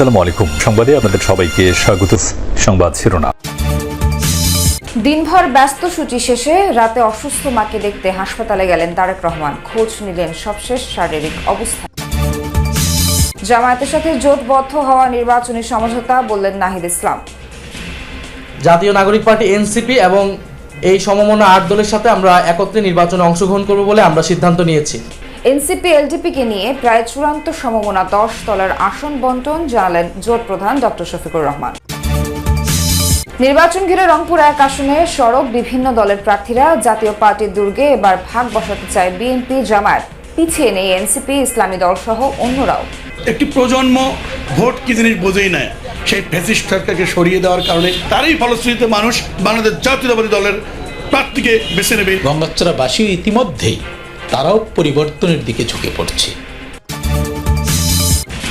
আসসালামু আলাইকুম। সংবাদে আপনাদের সবাইকে স্বাগত। সংবাদ শিরোনাম। দিনভর ব্যস্ত সূচি শেষে রাতে অসুস্থ মাকে দেখতে হাসপাতালে গেলেন তারেক রহমান। খোঁজ নিলেন সবশেষ শারীরিক অবস্থা। জামায়াতের সাথে জোটবদ্ধ হওয়া নির্বাচনী সমঝোতা, বললেন নাহিদ ইসলাম। জাতীয় নাগরিক পার্টি এনসিপি এবং এই সমমনা 8 দলের সাথে আমরা একত্রে নির্বাচনে অংশগ্রহণ করব বলে আমরা সিদ্ধান্ত নিয়েছি। এনসিপি এলডিপিকে নিয়ে প্রায় চূড়ান্ত সমমনা 10 দলের আসন বন্টন, জানালেন জোট প্রধান ডক্টর শফিকুর রহমান। নির্বাচন ঘিরে রংপুর 1 আসনে সরব বিভিন্ন দলের প্রার্থীরা। জাতীয় পার্টির দুর্গে এবার ভাগ বসাতে চায় বিএনপি, জামায়াত। পিছিয়ে নেই এনসিপি, ইসলামী দল সহ অন্যরাও। একটি প্রজন্ম ভোট কি জিনিস বোঝেই না, সেই ফ্যাসিস্ট সরকারকে সরিয়ে দেওয়ার কারণে তারই ফলশ্রুতিতে মানুষ বাংলাদেশ জাতীয়তাবাদী দলের প্রার্থীকে বেছে নেবে। গঙ্গাচড়াবাসী ইতিমধ্যেই তারাও পরিবর্তনের দিকে ঝুঁকে পড়ছে।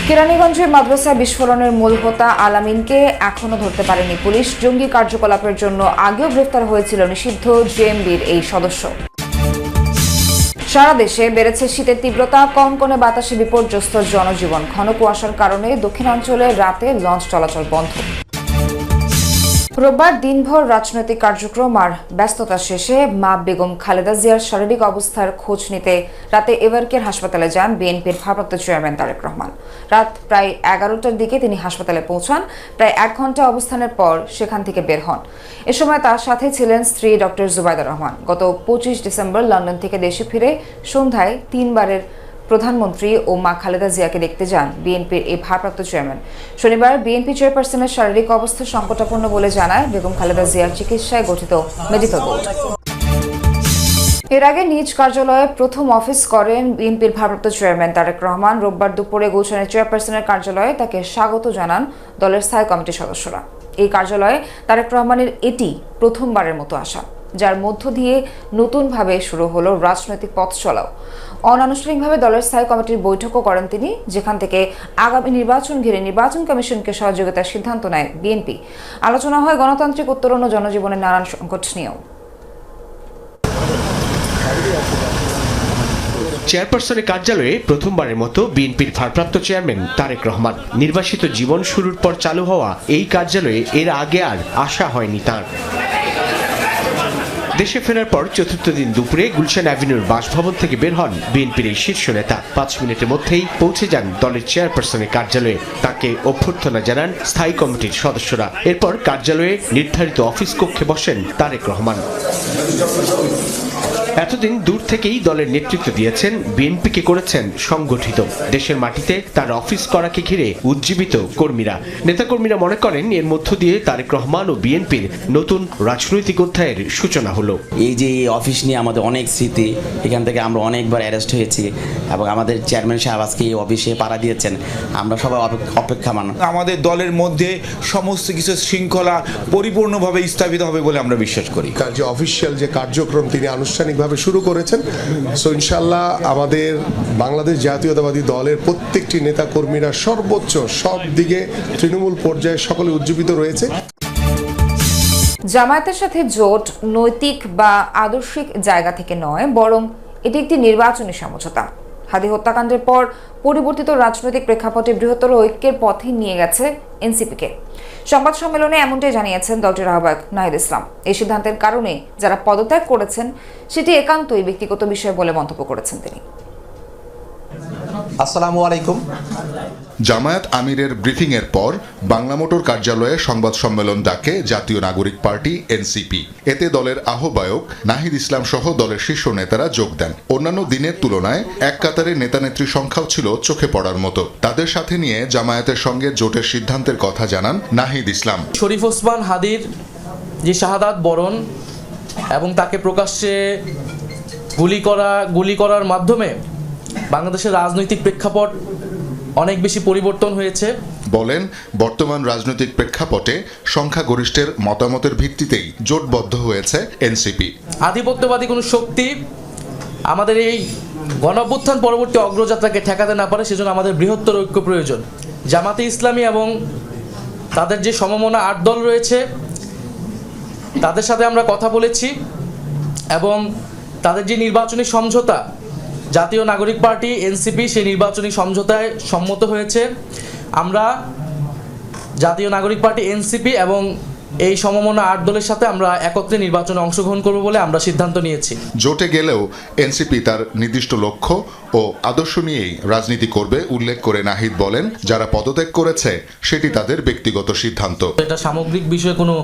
কেরানীগঞ্জে মাদ্রাসা বিস্ফোরণের মূল হোতা আলামিনকে এখনো ধরতে পারেনি পুলিশ। জঙ্গি কার্যকলাপের জন্য আগেও গ্রেফতার হয়েছিল নিষিদ্ধ জেএমবির এই সদস্য। সারা দেশে বেড়েছে শীতের তীব্রতা, কনকনে বাতাসে বিপর্যস্ত জনজীবন। ঘন কুয়াশার কারণে দক্ষিণাঞ্চলে রাতে লঞ্চ চলাচল বন্ধ। রোববার দিনভর রাজনৈতিক কার্যক্রম আর ব্যস্ততা শেষে মা বেগম খালেদা জিয়ার শারীরিক অবস্থার খোঁজ নিতে রাতে এভারকেয়ার হাসপাতালে যান বিএনপির ভারপ্রাপ্ত চেয়ারম্যান তারেক রহমান। রাত প্রায় 11টার দিকে তিনি হাসপাতালে পৌঁছান। প্রায় 1 ঘন্টা অবস্থানের পর সেখান থেকে বের হন। এ সময় তার সাথে ছিলেন স্ত্রী ডক্টর জুবাইদা রহমান। গত 25 ডিসেম্বর লন্ডন থেকে দেশে ফিরে সন্ধ্যায় 3 বারের প্রধানমন্ত্রী ও মা খালেদা জিয়াকে দেখতে যান বিএনপির এই ভারপ্রাপ্ত চেয়ারম্যান। শনিবার বিএনপি চেয়ারপারসনের শারীরিক অবস্থা সংকটাপন্ন বলে জানায় বেগম খালেদা জিয়ার চিকিৎসায় গঠিত মেডিকেল বোর্ড। এর আগে নিজ কার্যালয়ে প্রথম অফিস করেন বিএনপির ভারপ্রাপ্ত চেয়ারম্যান তারেক রহমান। রোববার দুপুরে গুলশানের চেয়ারপারসনের কার্যালয়ে তাকে স্বাগত জানান দলের স্থায়ী কমিটির সদস্যরা। এই কার্যালয়ে তারেক রহমানের এটি প্রথমবারের মতো আসা, যার মধ্য দিয়ে নতুনভাবে শুরু হলো রাজনৈতিক পথ চলাও। অনানুষ্ঠানিকভাবে দলের স্থায়ী কমিটির বৈঠকও করেন তিনি, যেখান থেকে আগামী নির্বাচন ঘিরে নির্বাচন কমিশনকে সহযোগিতার সিদ্ধান্ত নেয় বিএনপি। আলোচনা হয় গণতান্ত্রিক উত্তরণ ও জনজীবনের নানান সংকট নিয়েও। চেয়ারপারসনের কার্যালয়ে প্রথমবারের মতো বিএনপির ভারপ্রাপ্ত চেয়ারম্যান তারেক রহমান। নির্বাসিত জীবন শুরুর পর চালু হওয়া এই কার্যালয়ে এর আগে আর আসা হয়নি তাঁর। দেশে ফেরার পর চতুর্থ দিন দুপুরে গুলশান অ্যাভিনিউর বাসভবন থেকে বের হন বিএনপির এই শীর্ষ নেতা। 5 মিনিটের মধ্যেই পৌঁছে যান দলের চেয়ারপারসনের কার্যালয়ে। তাকে অভ্যর্থনা জানান স্থায়ী কমিটির সদস্যরা। এরপর কার্যালয়ে নির্ধারিত অফিস কক্ষে বসেন তারেক রহমান। এতদিন দূর থেকেই দলের নেতৃত্ব দিয়েছেন, বিএনপিকে করেছেন সংগঠিত। দেশের মাটিতে তার অফিস করাকে ঘিরে উজ্জীবিত কর্মীরা। নেতাকর্মীরা মনে করেন এর মধ্য দিয়ে তারেক রহমান ও বিএনপির নতুন রাজনৈতিক অধ্যায়ের সূচনা হলো। এই যে অফিস নিয়ে আমাদের অনেক স্মৃতি, এখান থেকে আমরা অনেকবার অ্যারেস্ট হয়েছি এবং আমাদের চেয়ারম্যান সাহেব আজকে এই অফিসে পাড়া দিয়েছেন। আমরা সবাই অপেক্ষা মান। আমাদের দলের মধ্যে সমস্ত কিছু শৃঙ্খলা পরিপূর্ণভাবে স্থাপিত হবে বলে আমরা বিশ্বাস করি। তার যে অফিসিয়াল যে কার্যক্রম তিনি আনুষ্ঠানিকভাবে শুরু করেছেন, সো ইনশাল্লাহ আমাদের বাংলাদেশ জাতীয়তাবাদী দলের প্রত্যেকটি নেতা কর্মীরা সর্বোচ্চ সব দিকে তৃণমূল পর্যায়ে সকলে উজ্জীবিত রয়েছে। জামায়াতের সাথে জোট নৈতিক বা আদর্শিক জায়গা থেকে নয়, বরং এটি একটি নির্বাচনী সমঝোতা। হাদি হত্যাকাণ্ডের পর পরিবর্তিত রাজনৈতিক প্রেক্ষাপটে বৃহত্তর ঐক্যের পথে নিয়ে গেছে এনসিপিকে। সংবাদ সম্মেলনে এমনটাই জানিয়েছেন দলটির আহ্বায়ক নাহিদ ইসলাম। এই সিদ্ধান্তের কারণে যারা পদত্যাগ করেছেন সেটি একান্তই ব্যক্তিগত বিষয় বলে মন্তব্য করেছেন তিনি। আসসালামু আলাইকুম। জামায়াত আমিরের ব্রিফিং এর পর বাংলা মোটর কার্যালয়ে সংবাদ সম্মেলন ডাকে জাতীয় নাগরিক পার্টি এনসিপি। এতে দলের আহ্বায়ক নাহিদ ইসলাম সহ দলের শীর্ষ নেতারা যোগ দেন। অন্যান্য দিনের তুলনায় এক কাতারে নেতানেত্রী সংখ্যাও ছিল চোখে পড়ার মতো। তাদের সাথে নিয়ে জামায়াতের সঙ্গে জোটের সিদ্ধান্তের কথা জানান নাহিদ ইসলাম। শরীফ ওসমান হাদির যে শাহাদাত বরণ এবং তাকে প্রকাশ্যে গুলি করার মাধ্যমে বাংলাদেশের রাজনৈতিক প্রেক্ষাপট অনেক বেশি পরিবর্তন হয়েছে। বলেন, বর্তমান রাজনৈতিক প্রেক্ষাপটে সংখ্যাগরিষ্ঠের মতামতের ভিত্তিতেই জোটবদ্ধ হয়েছে এনসিপি। আধিপত্যবাদী কোনো শক্তি আমাদের এই গণঅভ্যুত্থান পরবর্তী অগ্রযাত্রাকে ঠেকাতে না পারে, সেজন্য আমাদের বৃহত্তর ঐক্য প্রয়োজন। জামাতে ইসলামী এবং তাদের যে সমমনা 8 দল রয়েছে তাদের সাথে আমরা কথা বলেছি এবং তাদের যে নির্বাচনী সমঝোতা জাতীয় নাগরিক পার্টি এনসিপি সেই নির্বাচনী সমঝোতায় সম্মত হয়েছে। আমরা জাতীয় নাগরিক পার্টি এনসিপি এবং এই সমমনা 8 দলের সাথে আমরা একত্রে নির্বাচনে অংশগ্রহণ করব বলে আমরা সিদ্ধান্ত নিয়েছি। জোটে গেলেও এনসিপি তার নির্দিষ্ট লক্ষ্য ও আদর্শ নিয়েই রাজনীতি করবে উল্লেখ করে নাহিদ বলেন, যারা পদত্যাগ করেছে সেটি তাদের ব্যক্তিগত সিদ্ধান্ত। এটা সামগ্রিক বিষয়ে কোনো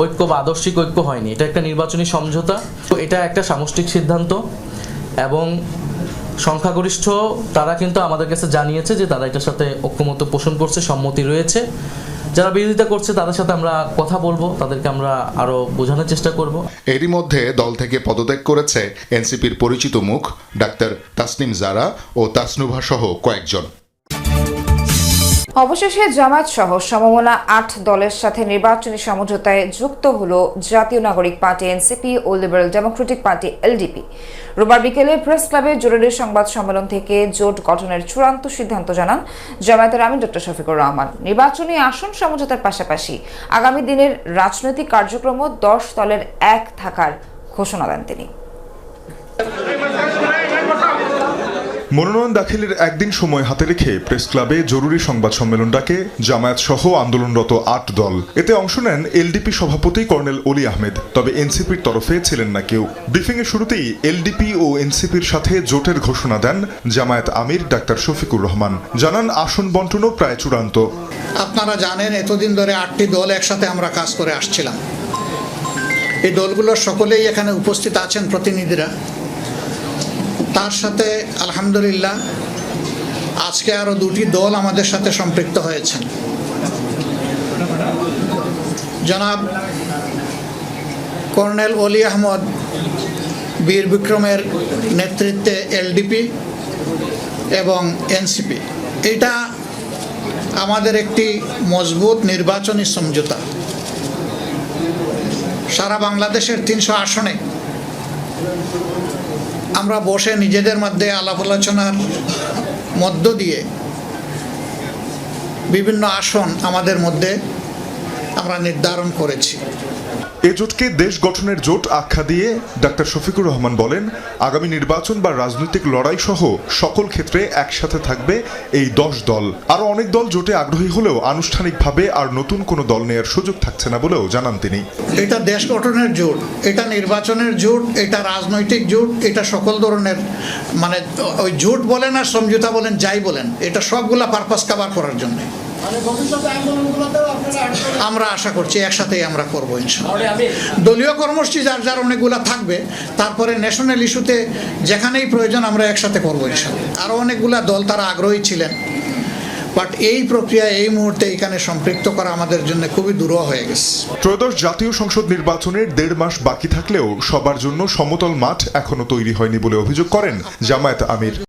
ঐক্য বা আদর্শিক ঐক্য হয়নি, এটা একটা নির্বাচনী সমঝোতা। তো এটা একটা সামষ্টিক সিদ্ধান্ত এবং সংখ্যাগরিষ্ঠ তারা কিন্তু আমাদের কাছে জানিয়েছে যে তারা এটার সাথে ঐক্যমত্য পোষণ করছে, সম্মতি রয়েছে। যারা বিরোধিতা করছে তাদের সাথে আমরা কথা বলবো, তাদেরকে আমরা আরো বোঝানোর চেষ্টা করব। এরই মধ্যে দল থেকে পদত্যাগ করেছে এনসিপির পরিচিত মুখ ডাক্তার তাসনিম জারা ও তাসনুভা সহ কয়েকজন। অবশেষে জামায়াত সহ সমমনা 8 দলের সাথে নির্বাচনী সমঝোতায় যুক্ত হল জাতীয় নাগরিক পার্টি এনসিপি ও লিবারেল ডেমোক্রেটিক পার্টি এলডিপি। রোববার বিকেলে প্রেস ক্লাবে জরুরি সংবাদ সম্মেলন থেকে জোট গঠনের চূড়ান্ত সিদ্ধান্ত জানান জামায়াতের আমির ডক্টর শফিকুর রহমান। নির্বাচনী আসন সমঝোতার পাশাপাশি আগামী দিনের রাজনৈতিক কার্যক্রমও 10 দলের এক থাকার ঘোষণা দেন তিনি। মনোনয়ন দাখিলের একদিন সময় হাতে রেখে প্রেস ক্লাবে জরুরি সংবাদ সম্মেলন ডাকে জামায়াত সহ আন্দোলনরত 8 দল। এতে অংশ নেন এলডিপি সভাপতি কর্নেল অলি আহমেদ, তবে এনসিপির তরফে ছিলেন না কেউ। ব্রিফিংয়ের শুরুতেই এলডিপি ও এনসিপির সাথে জোটের ঘোষণা দেন জামায়াত আমির ডাক্তার শফিকুর রহমান। জানান আসন বন্টনও প্রায় চূড়ান্ত। আপনারা জানেন এতদিন ধরে 8টি দল একসাথে আমরা কাজ করে আসছিলাম। এই দলগুলোর সকলেই এখানে উপস্থিত আছেন প্রতিনিধিরা। তার সাথে আলহামদুলিল্লাহ আজকে আরো 2টি দল আমাদের সাথে সম্পৃক্ত হয়েছেন। জনাব কর্নেল অলি আহমদ বীর বিক্রমের নেতৃত্বে এলডিপি এবং এনসিপি, এটা আমাদের একটি মজবুত নির্বাচনী সমঝোতা। সারা বাংলাদেশের 300 আসনে আমরা বসে নিজেদের মধ্যে আলাপ আলোচনার মধ্য দিয়ে বিভিন্ন আসন আমাদের মধ্যে আমরা নির্ধারণ করেছি। এ জোটকে দেশ গঠনের জোট আখ্যা দিয়ে ডাক্তার শফিকুর রহমান বলেন, আগামী নির্বাচন বা রাজনৈতিক লড়াই সহ সকল ক্ষেত্রে একসাথে থাকবে এই 10 দল। আরো অনেক দল জোটে আগ্রহী হলেও আনুষ্ঠানিকভাবে আর নতুন কোনো দল নেয়ার সুযোগ থাকছে না বলেও জানান তিনি। এটা দেশ গঠনের জোট, এটা নির্বাচনের জোট, এটা রাজনৈতিক জোট, এটা সকল ধরনের মানে ওই জোট বলেন আর সমঝোতা বলেন যাই বলেন, এটা সবগুলা পারপাস কভার করার জন্য আমরা আশা করছি একসাথেই আমরা করবো ইনশাআল্লাহ। দলীয় কর্মসূচি যার যার অনেকগুলা থাকবে, তারপরে ন্যাশনাল ইস্যুতে যেখানেই প্রয়োজন আমরা একসাথে করবো ইনশাআল্লাহ। আরও অনেকগুলা দল তারা আগ্রহী ছিলেন, বাট এই প্রক্রিয়া এই মুহূর্তে এখানে সম্পৃক্ত করা আমাদের জন্য খুবই দুরূহ হয়ে গেছে। ত্রয়োদশ জাতীয় সংসদ নির্বাচনের 1.5 মাস বাকি থাকলেও সবার জন্য সমতল মাঠ এখনো তৈরি হয়নি বলে অভিযোগ করেন জামায়াত আমির।